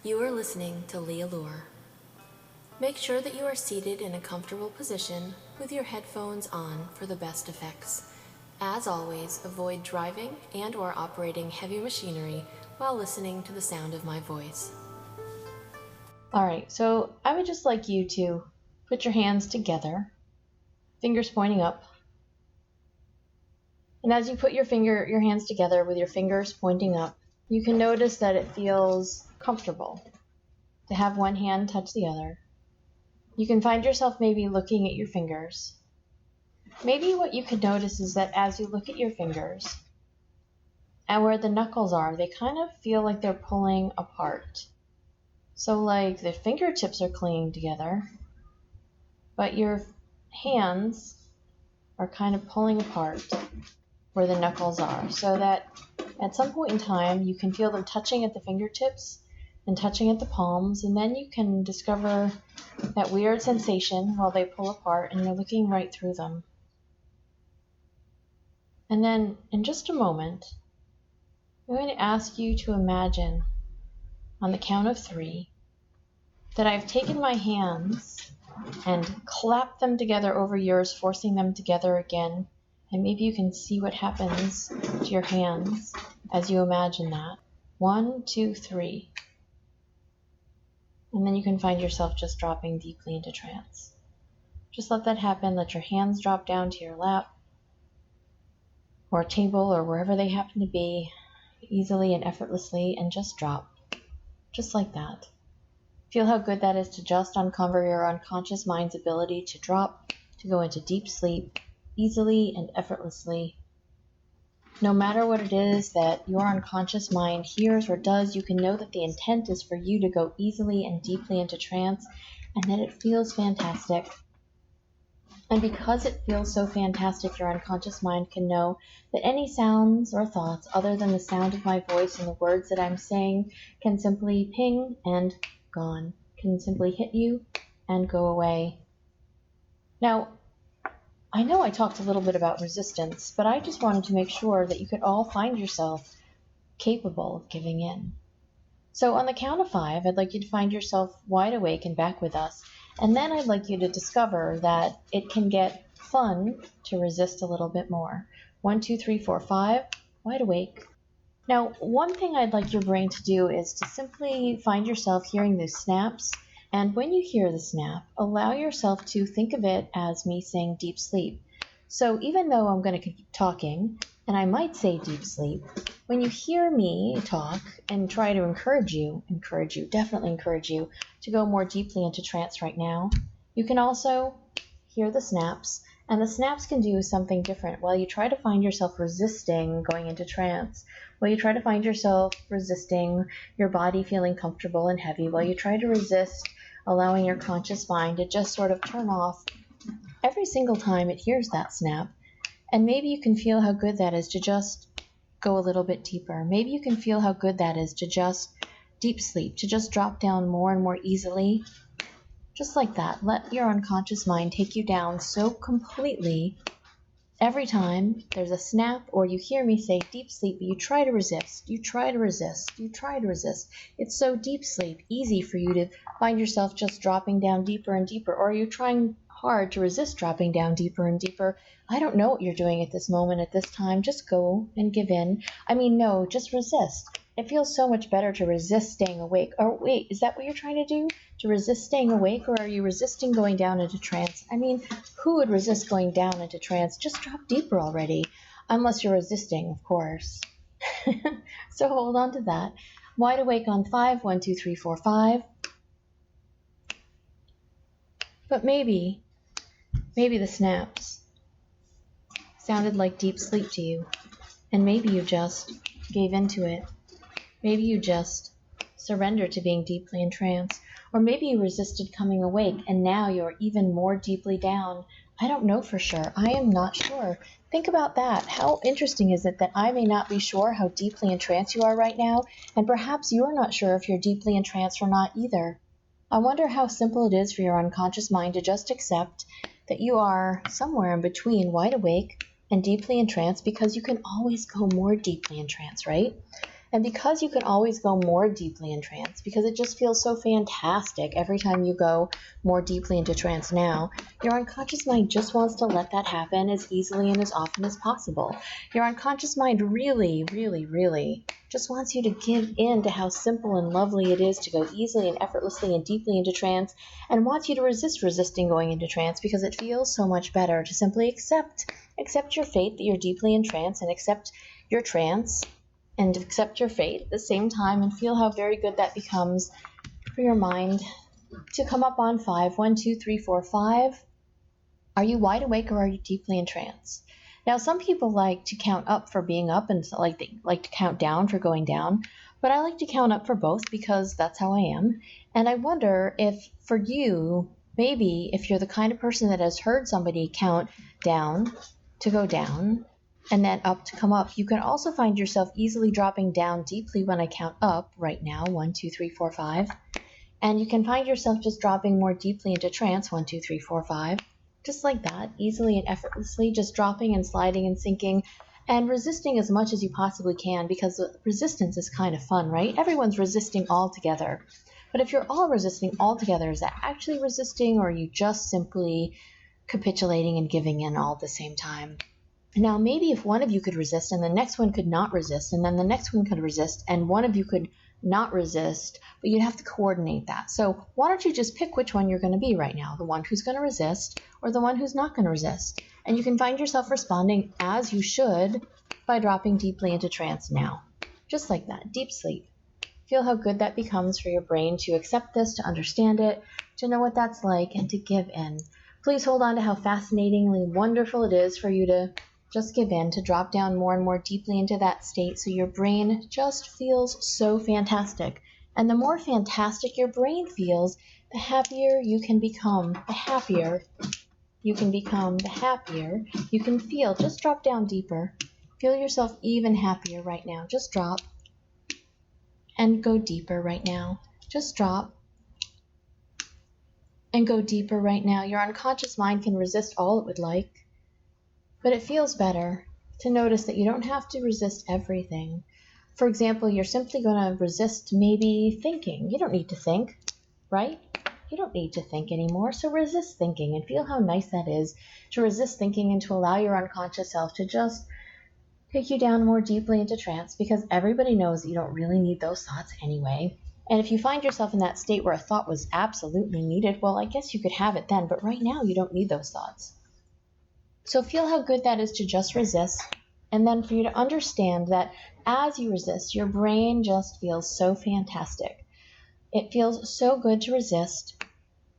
You are listening to Lee Allure. Make sure that you are seated in a comfortable position with your headphones on for the best effects. As always, avoid driving and or operating heavy machinery while listening to the sound of my voice. Alright, so I would just like you to put your hands together, fingers pointing up. And as you put your hands together with your fingers pointing up, you can notice that it feels comfortable to have one hand touch the other. You can find yourself maybe looking at your fingers. Maybe what you could notice is that as you look at your fingers and where the knuckles are, they kind of feel like they're pulling apart. So like the fingertips are clinging together, but your hands are kind of pulling apart where the knuckles are, so that at some point in time you can feel them touching at the fingertips and touching at the palms, and then you can discover that weird sensation while they pull apart and you're looking right through them. And then in just a moment, I'm going to ask you to imagine on the count of 3 that I've taken my hands and clapped them together over yours, forcing them together again. And maybe you can see what happens to your hands as you imagine that. 1, 2, 3. And then you can find yourself just dropping deeply into trance. Just let that happen. Let your hands drop down to your lap or table or wherever they happen to be, easily and effortlessly, and just drop. Just like that. Feel how good that is to just uncover your unconscious mind's ability to drop, to go into deep sleep, easily and effortlessly. No matter what it is that your unconscious mind hears or does, you can know that the intent is for you to go easily and deeply into trance, and that it feels fantastic. And because it feels so fantastic, your unconscious mind can know that any sounds or thoughts other than the sound of my voice and the words that I'm saying can simply ping and gone, can simply hit you and go away. Now, I know I talked a little bit about resistance, but I just wanted to make sure that you could all find yourself capable of giving in. So on the count of 5, I'd like you to find yourself wide awake and back with us, and then I'd like you to discover that it can get fun to resist a little bit more. 1, 2, 3, 4, 5, wide awake. Now, one thing I'd like your brain to do is to simply find yourself hearing those snaps. And when you hear the snap, allow yourself to think of it as me saying deep sleep. So even though I'm going to keep talking, and I might say deep sleep, when you hear me talk and try to definitely encourage you to go more deeply into trance right now, you can also hear the snaps. And the snaps can do something different. While you try to find yourself resisting going into trance, while you try to find yourself resisting your body feeling comfortable and heavy, while you try to resist allowing your conscious mind to just sort of turn off every single time it hears that snap. And maybe you can feel how good that is to just go a little bit deeper. Maybe you can feel how good that is to just deep sleep, to just drop down more and more easily. Just like that. Let your unconscious mind take you down so completely every time there's a snap or you hear me say deep sleep, but you try to resist, you try to resist, you try to resist. It's so deep sleep, easy for you to find yourself just dropping down deeper and deeper, or you're trying hard to resist dropping down deeper and deeper. I don't know what you're doing at this moment, at this time. Just go and give in. No, just resist. It feels so much better to resist staying awake. Or wait, is that what you're trying to do? To resist staying awake, or are you resisting going down into trance? Who would resist going down into trance? Just drop deeper already. Unless you're resisting, of course. So hold on to that. Wide awake on 5. 1, 2, 3, 4, 5. But maybe the snaps sounded like deep sleep to you, and maybe you just gave into it. Maybe you just surrendered to being deeply in trance, or maybe you resisted coming awake and now you're even more deeply down. I don't know for sure. I am not sure. Think about that. How interesting is it that I may not be sure how deeply in trance you are right now, and perhaps you're not sure if you're deeply in trance or not either. I wonder how simple it is for your unconscious mind to just accept that you are somewhere in between wide awake and deeply in trance, because you can always go more deeply in trance, right? And because you can always go more deeply in trance, because it just feels so fantastic every time you go more deeply into trance now, your unconscious mind just wants to let that happen as easily and as often as possible. Your unconscious mind really, really, really just wants you to give in to how simple and lovely it is to go easily and effortlessly and deeply into trance, and wants you to resist resisting going into trance, because it feels so much better to simply accept your fate that you're deeply in trance, and accept your trance and accept your fate at the same time, and feel how very good that becomes for your mind to come up on 5. 1, 2, 3, 4, 5. Are you wide awake or are you deeply in trance? Now, some people like to count up for being up, and they like to count down for going down, but I like to count up for both because that's how I am. And I wonder if for you, maybe if you're the kind of person that has heard somebody count down to go down and then up to come up, you can also find yourself easily dropping down deeply when I count up right now, 1, 2, 3, 4, 5. And you can find yourself just dropping more deeply into trance, 1, 2, 3, 4, 5. Just like that, easily and effortlessly, just dropping and sliding and sinking and resisting as much as you possibly can, because resistance is kind of fun, right? Everyone's resisting all together. But if you're all resisting all together, is that actually resisting, or are you just simply capitulating and giving in all at the same time? Now, maybe if one of you could resist and the next one could not resist, and then the next one could resist, and one of you could not resist, but you'd have to coordinate that. So why don't you just pick which one you're going to be right now, the one who's going to resist or the one who's not going to resist. And you can find yourself responding as you should by dropping deeply into trance now. Just like that, deep sleep. Feel how good that becomes for your brain to accept this, to understand it, to know what that's like, and to give in. Please hold on to how fascinatingly wonderful it is for you to just give in, to drop down more and more deeply into that state, so your brain just feels so fantastic. And the more fantastic your brain feels, the happier you can become. The happier you can become, the happier you can feel. Just drop down deeper. Feel yourself even happier right now. Just drop and go deeper right now. Just drop and go deeper right now. Your unconscious mind can resist all it would like, but it feels better to notice that you don't have to resist everything. For example, you're simply going to resist maybe thinking. You don't need to think, right? You don't need to think anymore, so resist thinking, and feel how nice that is to resist thinking and to allow your unconscious self to just take you down more deeply into trance, because everybody knows that you don't really need those thoughts anyway. And if you find yourself in that state where a thought was absolutely needed, well, I guess you could have it then, but right now you don't need those thoughts. So feel how good that is to just resist, and then for you to understand that as you resist, your brain just feels so fantastic. It feels so good to resist,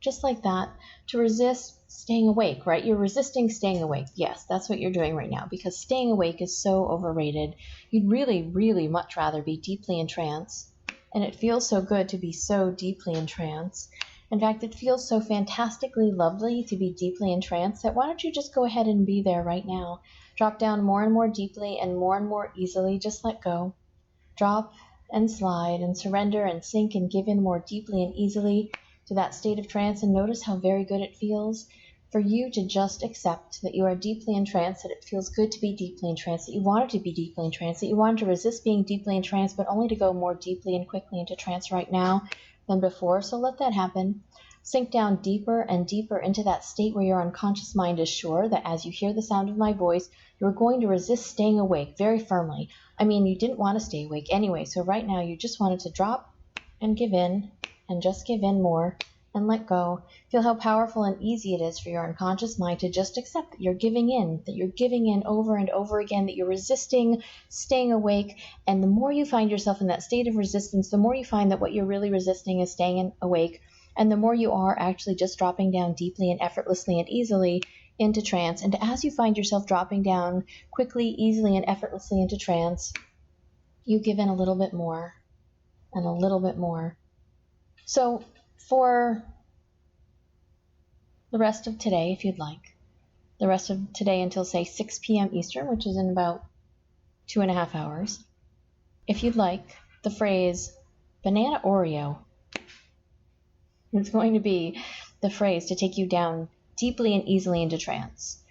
just like that, to resist staying awake, right? You're resisting staying awake. Yes, that's what you're doing right now, because staying awake is so overrated. You'd really, really much rather be deeply in trance, and it feels so good to be so deeply in trance. In fact, it feels so fantastically lovely to be deeply in trance that why don't you just go ahead and be there right now? Drop down more and more deeply and more easily. Just let go. Drop and slide and surrender and sink and give in more deeply and easily to that state of trance, and notice how very good it feels for you to just accept that you are deeply in trance, that it feels good to be deeply in trance, that you wanted to be deeply in trance, that you wanted to resist being deeply in trance, but only to go more deeply and quickly into trance right now than before. So let that happen. Sink down deeper and deeper into that state where your unconscious mind is sure that as you hear the sound of my voice, you're going to resist staying awake very firmly. I mean, you didn't want to stay awake anyway, so right now you just wanted to drop and give in, and just give in more and let go. Feel how powerful and easy it is for your unconscious mind to just accept that you're giving in over and over again, that you're resisting staying awake. And the more you find yourself in that state of resistance, the more you find that what you're really resisting is staying awake, and the more you are actually just dropping down deeply and effortlessly and easily into trance. And as you find yourself dropping down quickly, easily, and effortlessly into trance, you give in a little bit more and a little bit more. So for the rest of today, if you'd like, the rest of today until, say, 6 p.m. Eastern, which is in about 2.5 hours, if you'd like, the phrase banana Oreo is going to be the phrase to take you down deeply and easily into trance.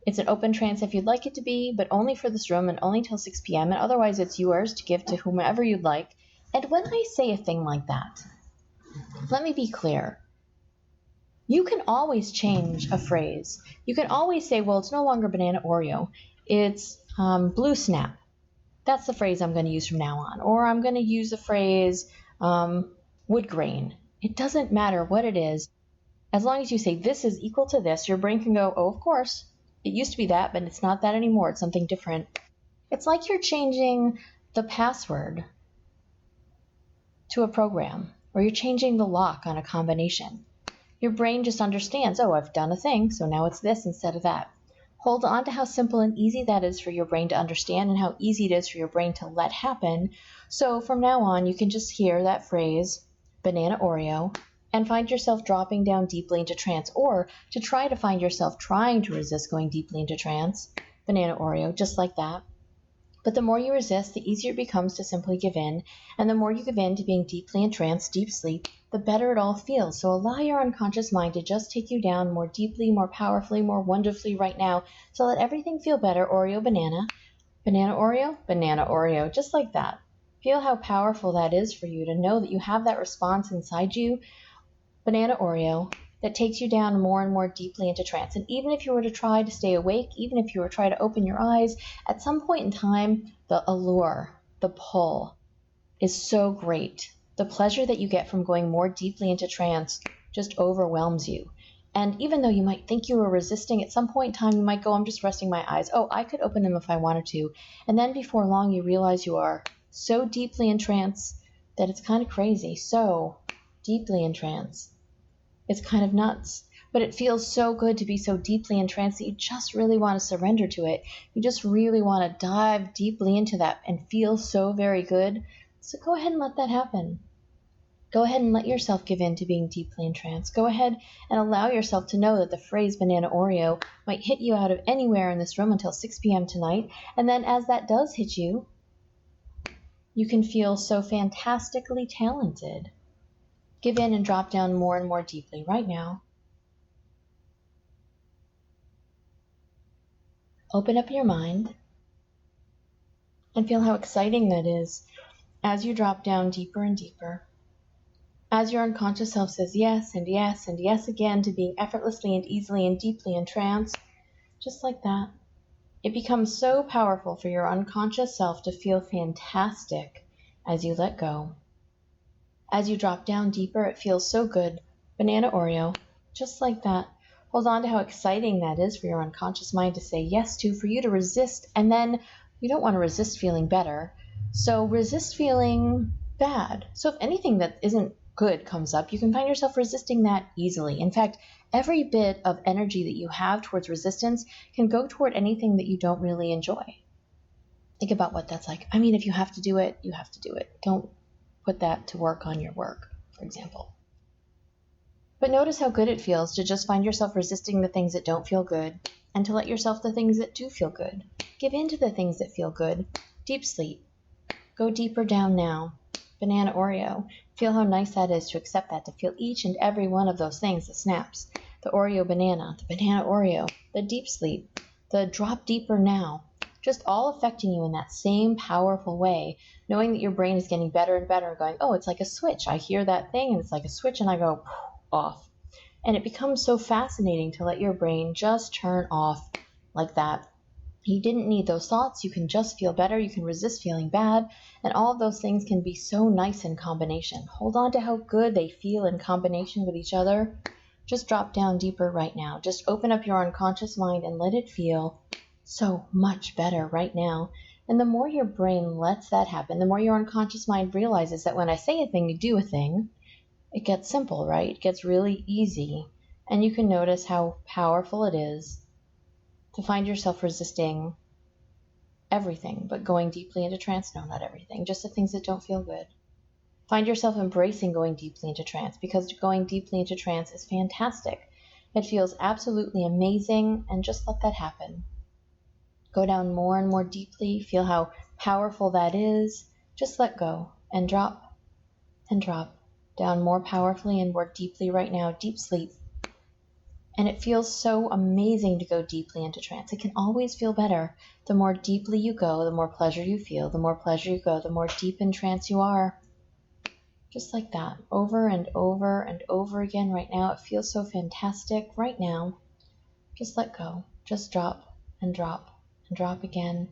It's an open trance if you'd like it to be, but only for this room and only till 6 p.m. And otherwise it's yours to give to whomever you'd like. And when I say a thing like that, let me be clear. You can always change a phrase. You can always say, well, it's no longer banana Oreo. It's blue snap. That's the phrase I'm going to use from now on. Or I'm going to use the phrase wood grain. It doesn't matter what it is. As long as you say this is equal to this, your brain can go, oh, of course. It used to be that, but it's not that anymore. It's something different. It's like you're changing the password to a program, or you're changing the lock on a combination. Your brain just understands, oh, I've done a thing, so now it's this instead of that. Hold on to how simple and easy that is for your brain to understand and how easy it is for your brain to let happen. So from now on, you can just hear that phrase, banana Oreo, and find yourself dropping down deeply into trance, or to try to find yourself trying to resist going deeply into trance, banana Oreo, just like that. But the more you resist, the easier it becomes to simply give in, and the more you give in to being deeply entranced, deep sleep, the better it all feels. So allow your unconscious mind to just take you down more deeply, more powerfully, more wonderfully right now, so let everything feel better. Oreo, banana Oreo, just like that. Feel how powerful that is for you to know that you have that response inside you, banana Oreo, that takes you down more and more deeply into trance. And even if you were to try to stay awake, even if you were to try to open your eyes, at some point in time, the allure, the pull, is so great. The pleasure that you get from going more deeply into trance just overwhelms you. And even though you might think you were resisting, at some point in time you might go, I'm just resting my eyes. Oh, I could open them if I wanted to. And then before long you realize you are so deeply in trance that it's kind of crazy. So deeply in trance. It's kind of nuts, but it feels so good to be so deeply in trance that you just really want to surrender to it. You just really want to dive deeply into that and feel so very good. So go ahead and let that happen. Go ahead and let yourself give in to being deeply in trance. Go ahead and allow yourself to know that the phrase banana Oreo might hit you out of anywhere in this room until 6 p.m. tonight. And then as that does hit you, you can feel so fantastically talented. Give in and drop down more and more deeply right now. Open up your mind and feel how exciting that is as you drop down deeper and deeper. As your unconscious self says yes and yes and yes again to being effortlessly and easily and deeply in trance, just like that. It becomes so powerful for your unconscious self to feel fantastic as you let go. As you drop down deeper, it feels so good. Banana Oreo, just like that. Hold on to how exciting that is for your unconscious mind to say yes to, for you to resist, and then you don't want to resist feeling better, so resist feeling bad. So if anything that isn't good comes up, you can find yourself resisting that easily. In fact, every bit of energy that you have towards resistance can go toward anything that you don't really enjoy. Think about what that's like. I mean, if you have to do it, you have to do it. Don't put that to work on your work, for example. But notice how good it feels to just find yourself resisting the things that don't feel good and to let yourself the things that do feel good. Give in to the things that feel good. Deep sleep. Go deeper down now. Banana Oreo. Feel how nice that is to accept that, to feel each and every one of those things, the snaps, the Oreo banana, the banana Oreo, the deep sleep, the drop deeper now, just all affecting you in that same powerful way, knowing that your brain is getting better and better and going, oh, it's like a switch. I hear that thing and it's like a switch and I go off. And it becomes so fascinating to let your brain just turn off like that. You didn't need those thoughts. You can just feel better. You can resist feeling bad. And all of those things can be so nice in combination. Hold on to how good they feel in combination with each other. Just drop down deeper right now. Just open up your unconscious mind and let it feel so much better right now. And the more your brain lets that happen, the more your unconscious mind realizes that when I say a thing, you do a thing. It gets simple, right? It gets really easy. And you can notice how powerful it is to find yourself resisting everything, but going deeply into trance. No, not everything, just the things that don't feel good. Find yourself embracing going deeply into trance, because going deeply into trance is fantastic. It feels absolutely amazing, and just let that happen. Go down more and more deeply. Feel how powerful that is. Just let go and drop down more powerfully and more deeply right now. Deep sleep. And it feels so amazing to go deeply into trance. It can always feel better. The more deeply you go, the more pleasure you feel. The more pleasure you go, the more deep in trance you are. Just like that, over and over and over again right now. It feels so fantastic right now. Just let go. Just drop and drop and drop again.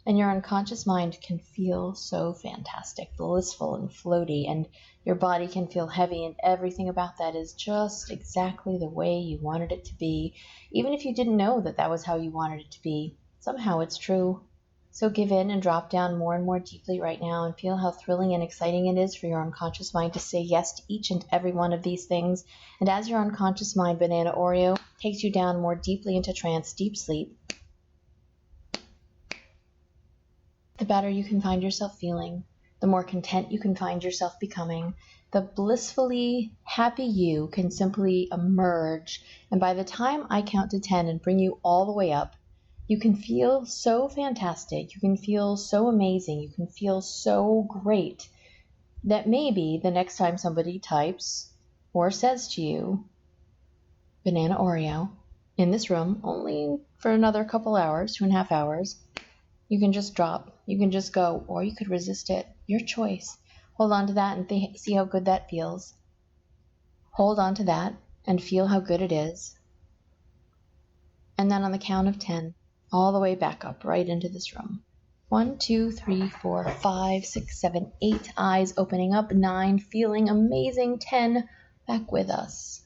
And your unconscious mind can feel so fantastic, blissful and floaty, and your body can feel heavy, and everything about that is just exactly the way you wanted it to be. Even if you didn't know that that was how you wanted it to be, somehow it's true. So give in and drop down more and more deeply right now and feel how thrilling and exciting it is for your unconscious mind to say yes to each and every one of these things. And as your unconscious mind, Banana Oreo, takes you down more deeply into trance, deep sleep, the better you can find yourself feeling, the more content you can find yourself becoming, the blissfully happy you can simply emerge. And by the time I count to 10 and bring you all the way up, you can feel so fantastic, you can feel so amazing, you can feel so great that maybe the next time somebody types or says to you, Banana Oreo, in this room, only for another couple hours, 2.5 hours, you can just drop, you can just go, or you could resist it. Your choice. Hold on to that and see how good that feels. Hold on to that and feel how good it is. And then on the count of 10, all the way back up, right into this room. 1, 2, 3, 4, 5, 6, 7, 8, eyes opening up. 9, feeling amazing. 10, back with us.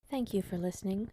Thank you for listening.